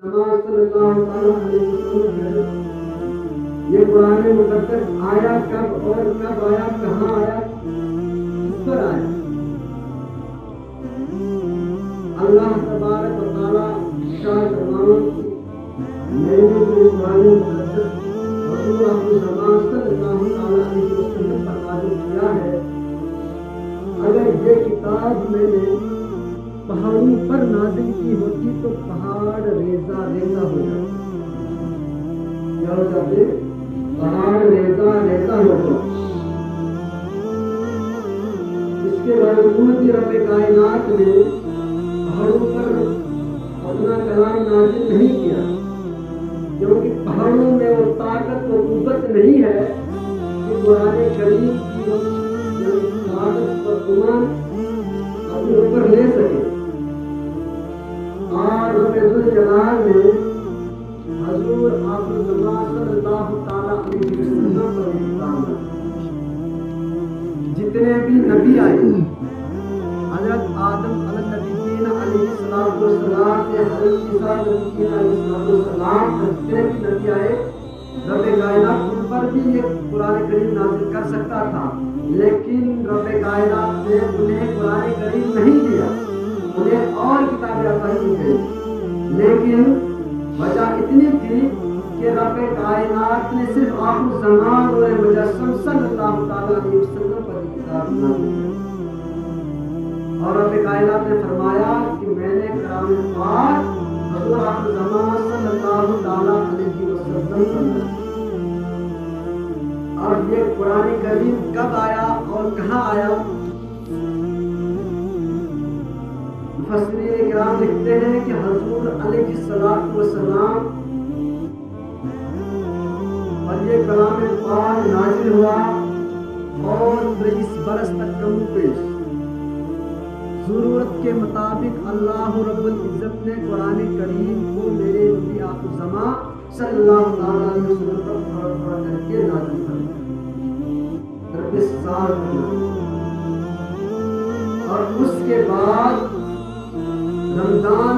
नमाज सल्लल्लाहु अलैहि वसल्लम ये कुरान मुकद्दस आया कब और कब आया, कहाँ आया, किस पर आया। अल्लाह तबारक व तआला इरशाद फरमाते हैं मैंने ये कुरान मुकद्दस हुजूर अहमद सल्लल्लाहु अलैहि वसल्लम पर नाज़िल किया है। अगर ये किताब मैंने पहाड़ों पर नाज़िल की होती तो पहाड़ रेजा रेजा हो जाते। क्या हो जाते? पहाड़ रेजा रेजा हो जाते। इसके बावजूद भी रब कायनात ने पहाड़ों पर अपना कलाम नाज़िल नहीं किया, क्योंकि पहाड़ों में वो ताकत वो कुव्वत नहीं है कि कुरान करीम की ताकत व कुमान अपने ऊपर ले सके। और रब्बुल जलाल ने हजूर आखिर ज़मान सल्लल्लाहु ताला अलैहि वसल्लम पर इल्ज़ाम लगाया। जितने भी नबी आए, हजरत आदम अलैहिस्सलाम से हजरत ईसा अलैहिस्सलाम जितने भी नबी आए, रब कायनात उन पर भी ये कुरान करीम नाज़िल कर सकता था, लेकिन रब कायनात ने उन्हें कुरान करीम नहीं दिया, उन्हें और किताबें अता की गई। लेकिन वजह इतनी थी कि रब कायनात ने सिर्फ आखिर ज़मान और मुजस्सम सल्लल्लाहु अलैहि वसल्लम पर किताब नाज़िल की। और रब कायनात ने फरमाया कि मैंने कलाम पाक हज़रत आखिर ज़मान सल्लल्लाहु अलैहि वसल्लम पर। और ये कुरान करीम कब आया और कहाँ आया? मुफस्सिरीन किराम लिखते हैं कि हुजूर अलैहिस्सलातु वस्सलाम और ये कलाम पाक नाज़िल हुआ और 23 बरस तक कम पेश ज़रूरत के मुताबिक अल्लाह रब्बुल इज़्ज़त ने कुरान करीम को मेरे नबी आखिर ज़मां सल्लल्लाहु अलैहि वसल्लम पर थोड़ा करके नाज़िल किया 23 साल और उसके बाद रमज़ान